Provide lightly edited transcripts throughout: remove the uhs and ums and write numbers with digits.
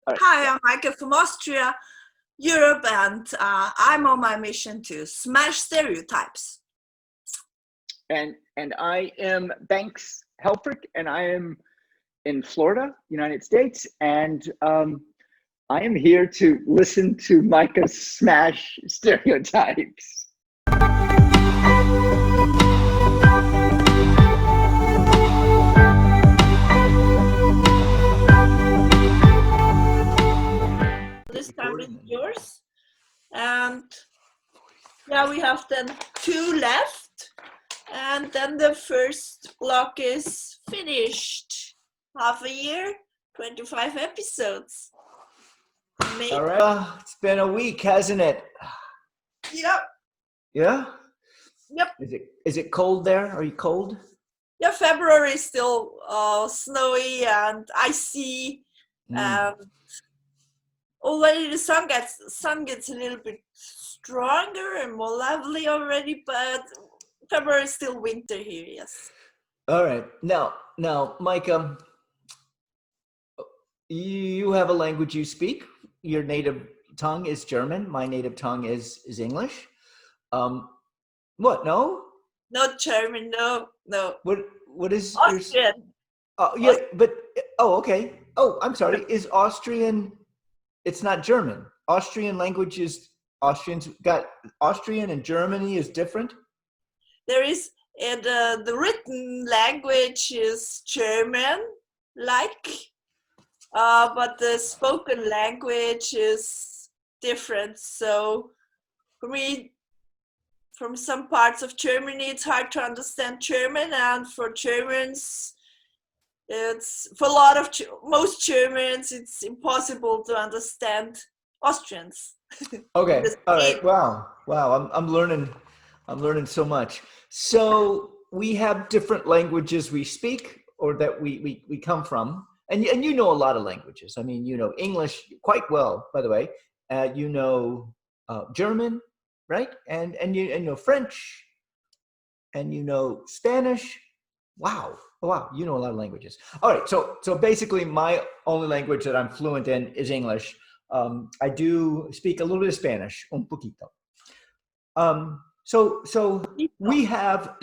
All right. Hi, I'm Mijke from Austria, Europe, and I'm on my mission to smash stereotypes. And I am Banks Helfrich, and I am in Florida, United States, and I am here to listen to Mijke smash stereotypes. This time it's yours. And yeah, we have then 2 left. And then the first block is finished. Half a year, 25 episodes. All right. It's been a week, hasn't it? Yep. Yeah? Yep. Is it cold there? Are you cold? Yeah, February is still snowy and icy. And already the sun gets a little bit stronger and more lovely already, but February is still winter here, yes. All right. Now, Mijke, you have a language you speak. Your native tongue is German. My native tongue is English. What? No? Not German, no. What is Austrian. Oh, yeah, but okay. Oh, I'm sorry. Is Austrian? It's not German. Austrian language is Austrians got Austrian and Germany is different. There is the written language is German, but the spoken language is different. So for me, from some parts of Germany, it's hard to understand German, and for Germans, most Germans, it's impossible to understand Austrians. Okay. All right. Wow. I'm learning so much. So we have different languages we speak or that we come from. And you know a lot of languages. I mean, you know English quite well, by the way. You know German, right? And you know French, and you know Spanish. Wow, you know a lot of languages. All right, so basically my only language that I'm fluent in is English. I do speak a little bit of Spanish, un poquito. So we have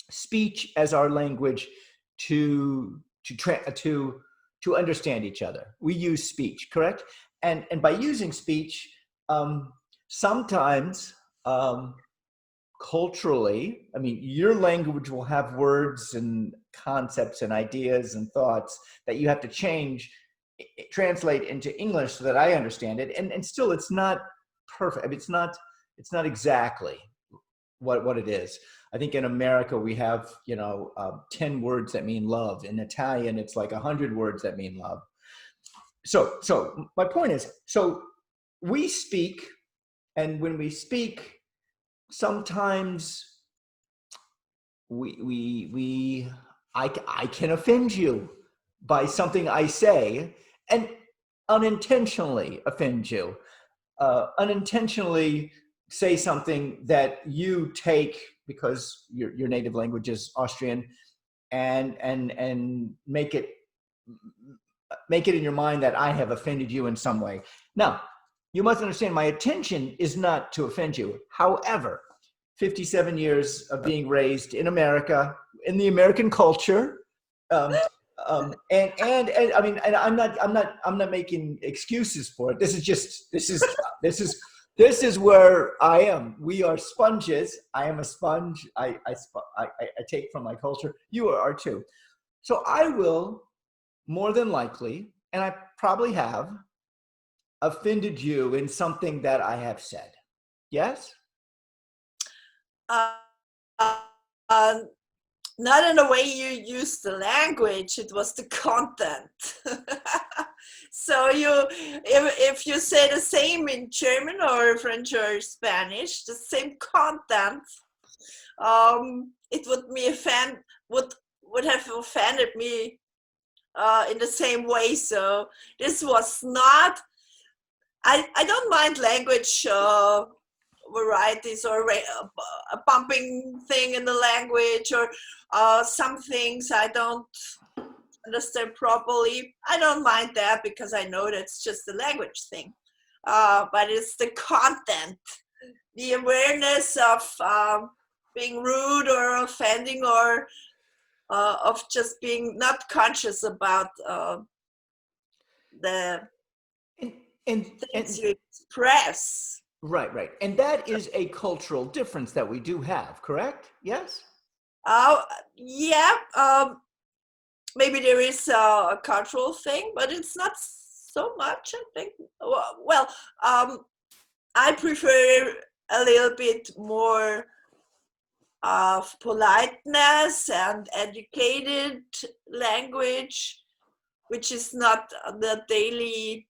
speech as our language to understand each other. We use speech, correct? And by using speech, sometimes culturally, I mean, your language will have words and concepts and ideas and thoughts that you have to translate into English so that I understand it. And still, it's not perfect. I mean, it's not exactly what it is. I think in America we have 10 words that mean love. In Italian, it's like 100 words that mean love. So my point is, so we speak, and when we speak, sometimes I can offend you by something I say, and unintentionally offend you, unintentionally say something that you take because your native language is Austrian, and make it in your mind that I have offended you in some way. Now, you must understand my intention is not to offend you. However, 57 years of being raised in America, in the American culture, and I mean, and I'm not making excuses for it. This is where I am. We are sponges. I am a sponge. I take from my culture. You are too. So I will more than likely, and I probably have, offended you in something that I have said. Yes? Not in the way you use the language, it was the content. So if you say the same in German or French or Spanish, the same content, it would have offended me in the same way. So this was not, I don't mind language varieties or a bumping thing in the language, or some things I don't understand properly. I don't mind that because I know that's just a language thing. But it's the content, the awareness of being rude or offending, or of just being not conscious about the And, and, things and you express. right. And that is a cultural difference that we do have, correct? Yes? Yeah, maybe there is a cultural thing, but it's not so much, I think. Well, I prefer a little bit more of politeness and educated language, which is not the daily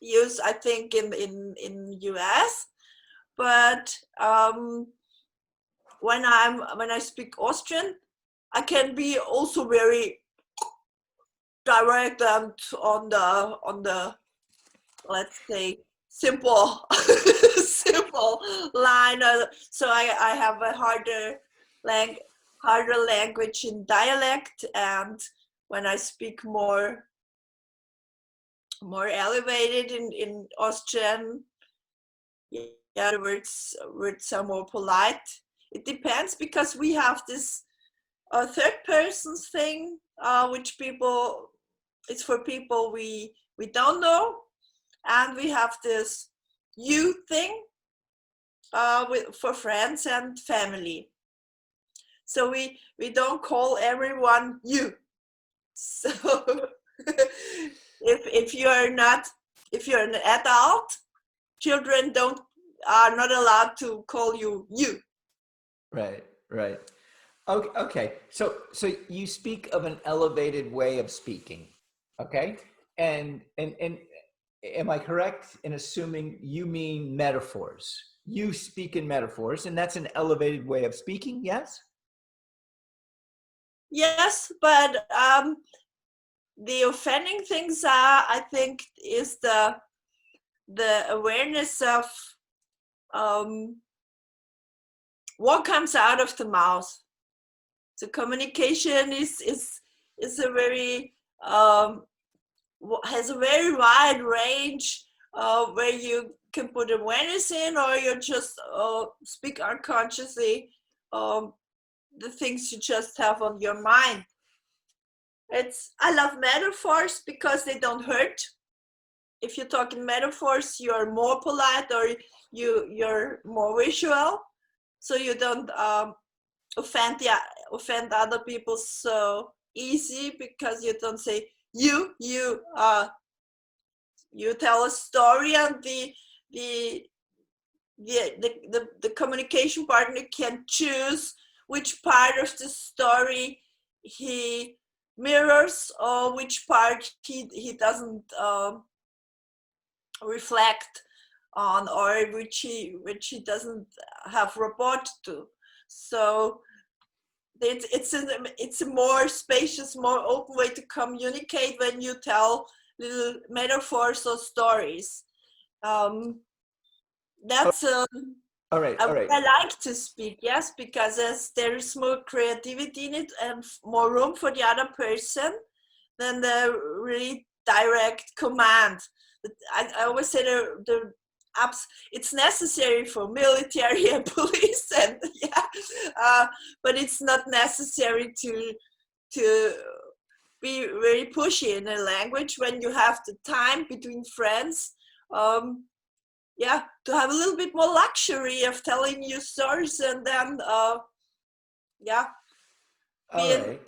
use, I think, in US. But when I speak Austrian, I can be also very direct and on the let's say simple simple line. So I have a harder language in dialect, and when I speak more elevated in Austrian, yeah, the words are more polite. It depends, because we have this third persons thing, which people, it's for people we don't know, and we have this you thing for friends and family. So we don't call everyone you. So if you're an adult, children are not allowed to call you you. Right. Okay. So you speak of an elevated way of speaking. Okay. And am I correct in assuming you mean metaphors? You speak in metaphors, and that's an elevated way of speaking, yes? Yes, but the offending things are, I think, is the awareness of what comes out of the mouth. So communication is a very has a very wide range where you can put awareness in, or you just speak unconsciously the things you just have on your mind. I love metaphors because they don't hurt. If you talk in metaphors, you're more polite, or you're more visual, so you don't offend other people so easy, because you don't say you tell a story, and the communication partner can choose which part of the story he mirrors, or which part he doesn't reflect on, or which he doesn't have rapport to. So it's a more spacious, more open way to communicate when you tell little metaphors or stories. That's all right. I like to speak, yes, because there's more creativity in it and more room for the other person than the really direct command. I always say the apps, it's necessary for military and police, and but it's not necessary to be very pushy in a language when you have the time between friends. To have a little bit more luxury of telling you stories, and then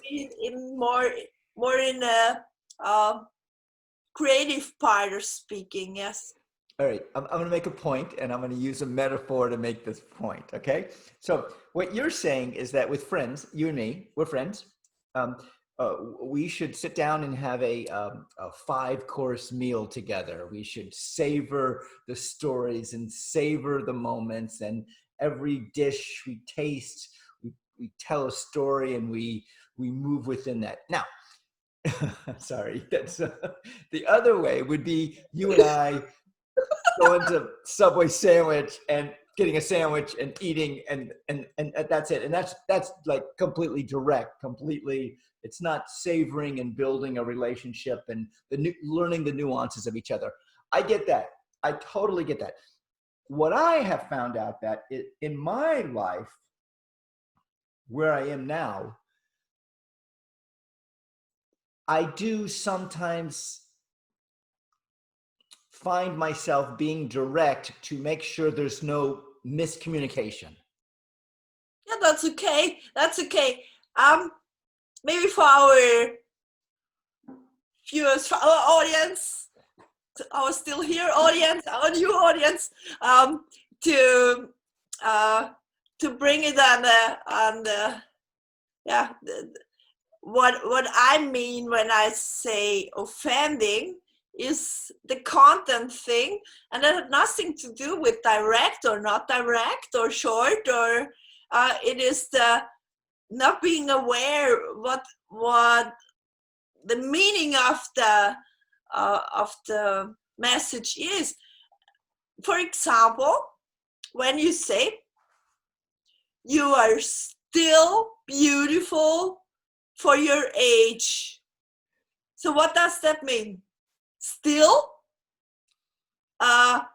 be in more in a creative part of speaking. Yes. All right, I'm going to make a point, and I'm going to use a metaphor to make this point, okay? So what you're saying is that with friends, you and me, we're friends, we should sit down and have a 5-course meal together. We should savor the stories and savor the moments, and every dish we taste, we tell a story, and we move within that. Now, sorry, that's the other way would be you and I going to Subway sandwich and getting a sandwich and eating, and that's it. And that's like completely direct, completely, It's not savoring and building a relationship and learning the nuances of each other. I get that. I totally get that. What I have found out that in my life, where I am now, I do sometimes find myself being direct to make sure there's no miscommunication. Yeah, that's okay. That's okay. Maybe for our viewers, for our audience, our still here audience, our new audience, to bring it on the yeah. What I mean when I say offending is the content thing, and that had nothing to do with direct or not direct or short, or it is the not being aware what the meaning of the message is. For example, when you say you are still beautiful for your age. So what does that mean? Still? That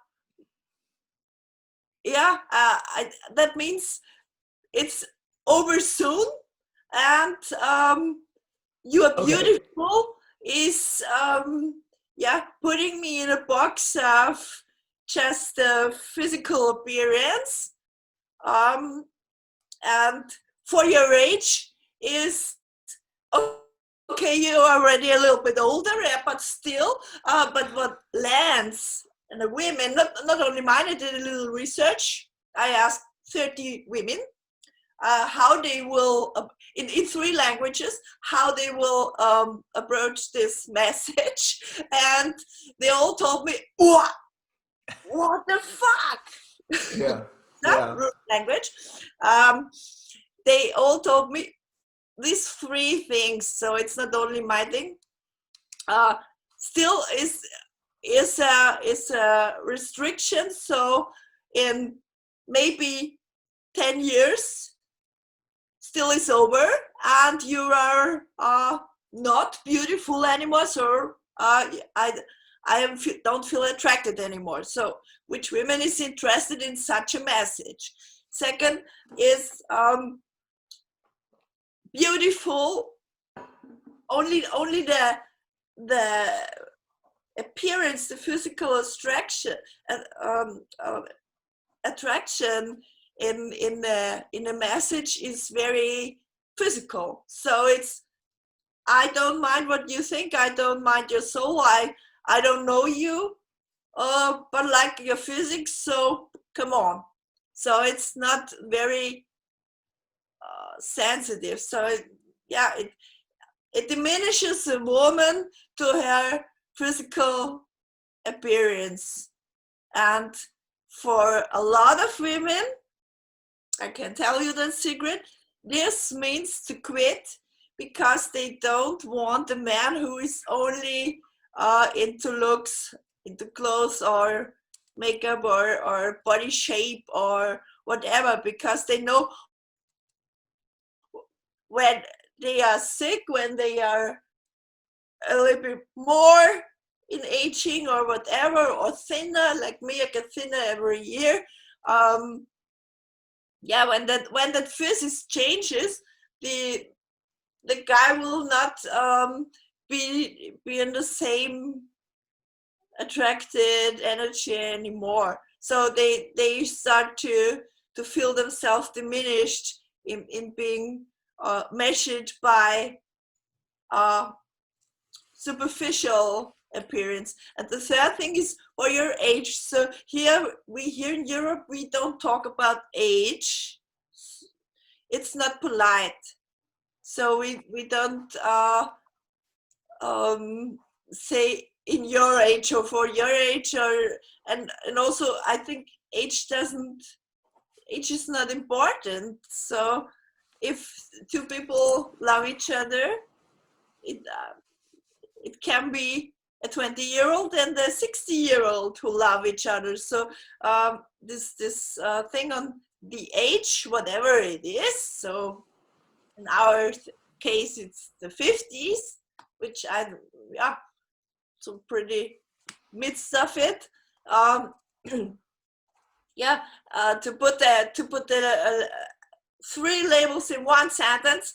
means it's over soon, and you are beautiful is putting me in a box of just the physical appearance, and for your age is okay, you're already a little bit older, but still, but what lands and the women, not only mine, I did a little research. I asked 30 women how they will, in 3 languages, how they will approach this message. And they all told me, what the fuck? Yeah. Language. They all told me these 3 things, so it's not only my thing. Still is a restriction. So in maybe 10 years, still is over, and you are not beautiful anymore. So I don't feel attracted anymore. So which women is interested in such a message? Second is beautiful, only the appearance, the physical attraction in the message is very physical. So it's, I don't mind what you think, I don't mind your soul, I don't know you, but like your physics, so come on. So it's not very sensitive. So it diminishes a woman to her physical appearance. And for a lot of women, I can tell you the secret, this means to quit, because they don't want a man who is only into looks, into clothes or makeup or body shape or whatever, because they know when they are sick, when they are a little bit more in aging or whatever, or thinner, like me, I get thinner every year. When that physics changes, the guy will not be in the same attracted energy anymore. So they start to feel themselves diminished in being measured by superficial appearance. And the third thing is for your age. So here in Europe, we don't talk about age. It's not polite. So we don't say in your age or for your age, and also I think age is not important. So if 2 people love each other, it can be a 20-year-old and a 60-year-old who love each other. So this thing on the age, whatever it is. So in our case it's the 50s, which yeah, so pretty midst of it. Yeah, to put the 3 labels in one sentence.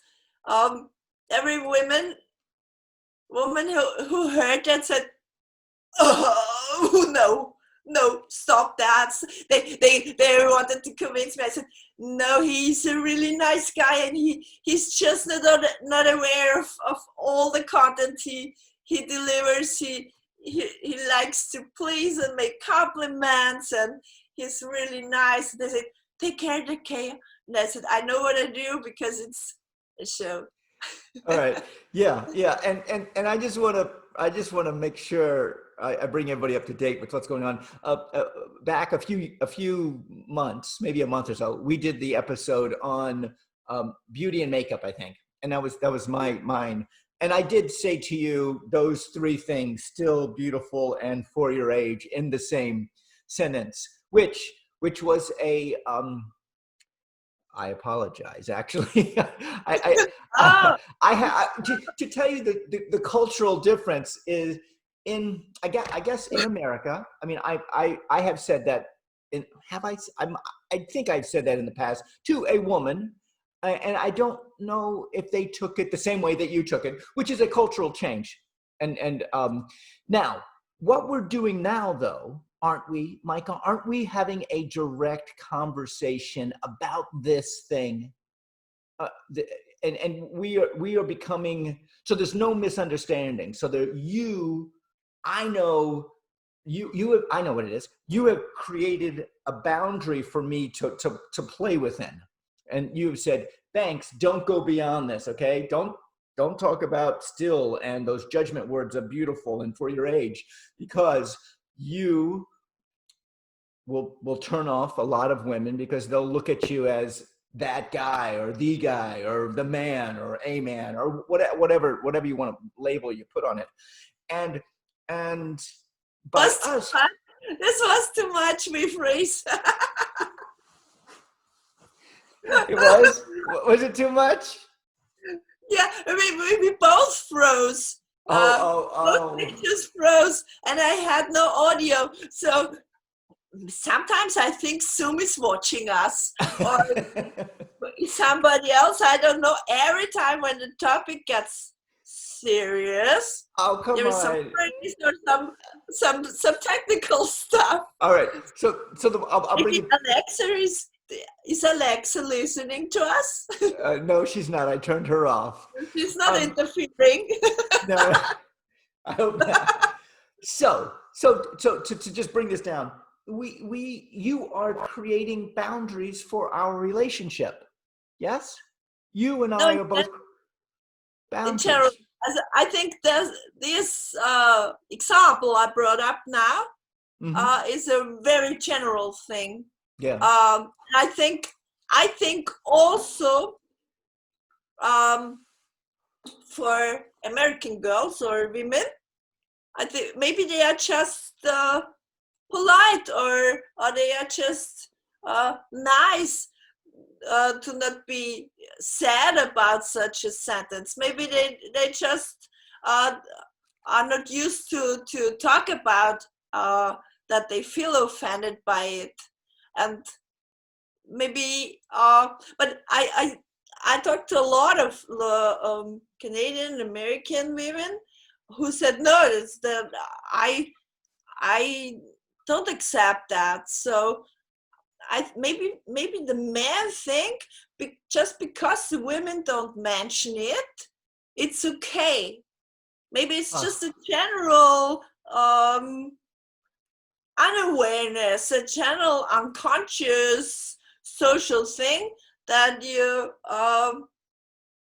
Every woman who heard that said, "Oh no, stop that!" They wanted to convince me. I said, "No, he's a really nice guy, and he's just not aware of all the content he delivers. He likes to please and make compliments, and he's really nice." They said, "Take care, and I said, "I know what I do because it's a show." All right. Yeah. And I just want to make sure I bring everybody up to date with what's going on. Back a few months, maybe a month or so, we did the episode on beauty and makeup, I think, and that was mine. And I did say to you those 3 things: still beautiful and for your age, in the same sentence, which was a I apologize. Actually, to tell you the cultural difference is in I guess in America. I mean, I have said that I think I've said that in the past to a woman, and I don't know if they took it the same way that you took it, which is a cultural change. And now what we're doing now, though, aren't we, Mijke? Aren't we having a direct conversation about this thing? And we are becoming, so there's no misunderstanding. So I know I know what it is. You have created a boundary for me to play within, and you've said, "Thanks, don't go beyond this, okay? Don't talk about still and those judgment words of beautiful and for your age, because you will turn off a lot of women because they'll look at you as that guy or the man or a man or whatever you want to label you put on it." And by us, this was too much, we freeze. It was it too much? Yeah, I mean, we both froze. Both pictures froze, and I had no audio. So sometimes I think Zoom is watching us, or somebody else. I don't know. Every time when the topic gets serious, come there is some on. praise or some technical stuff. All right. So I'll bring it. Is Alexa listening to us? No, she's not. I turned her off. She's not interfering. No, I hope not. So to just bring this down, you are creating boundaries for our relationship. Yes, you and I are both boundaries. In general, I think this example I brought up now is a very general thing. Yeah. I think also for American girls or women, I think maybe they are just polite or they are just nice to not be sad about such a sentence. Maybe they just are not used to talk about that they feel offended by it. And maybe, but I talked to a lot of Canadian American women who said, "No, it's that I don't accept that." So maybe the men think just because the women don't mention it, it's okay. Maybe it's just a general unawareness, a general unconscious social thing that you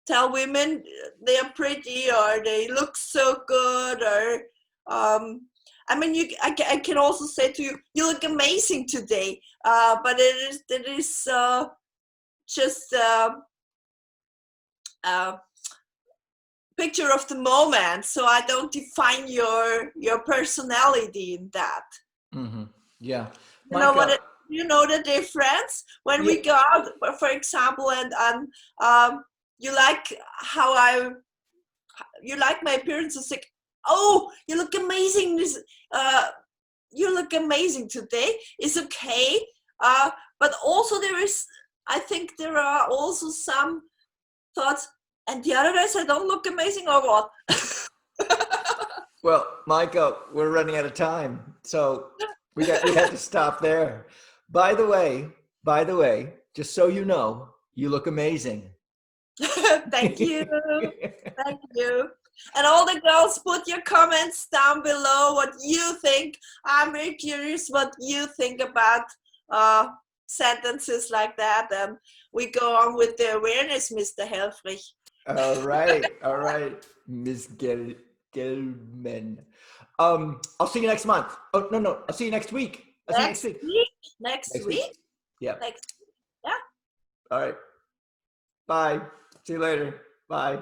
tell women they are pretty or they look so good, or I mean, I can also say to you, "You look amazing today," but it is just a picture of the moment. So I don't define your personality in that. Mm-hmm. Yeah. You know what? You know the difference when we go out, for example, and you like you like my appearance. It's like, oh, you look amazing. You look amazing today. It's okay. But also I think there are also some thoughts, and the other days I don't look amazing or what? Well, Mijke, we're running out of time, so we had to stop there. By the way, just so you know, you look amazing. Thank you. Thank you. And all the girls, put your comments down below what you think. I'm very curious what you think about sentences like that. And we go on with the awareness, Mr. Helfrich. All right, Miss Gelbmann. I'll see you next month. Oh no, I'll see you next week. Next week. Next week. Yeah. Yeah. All right. Bye. See you later. Bye.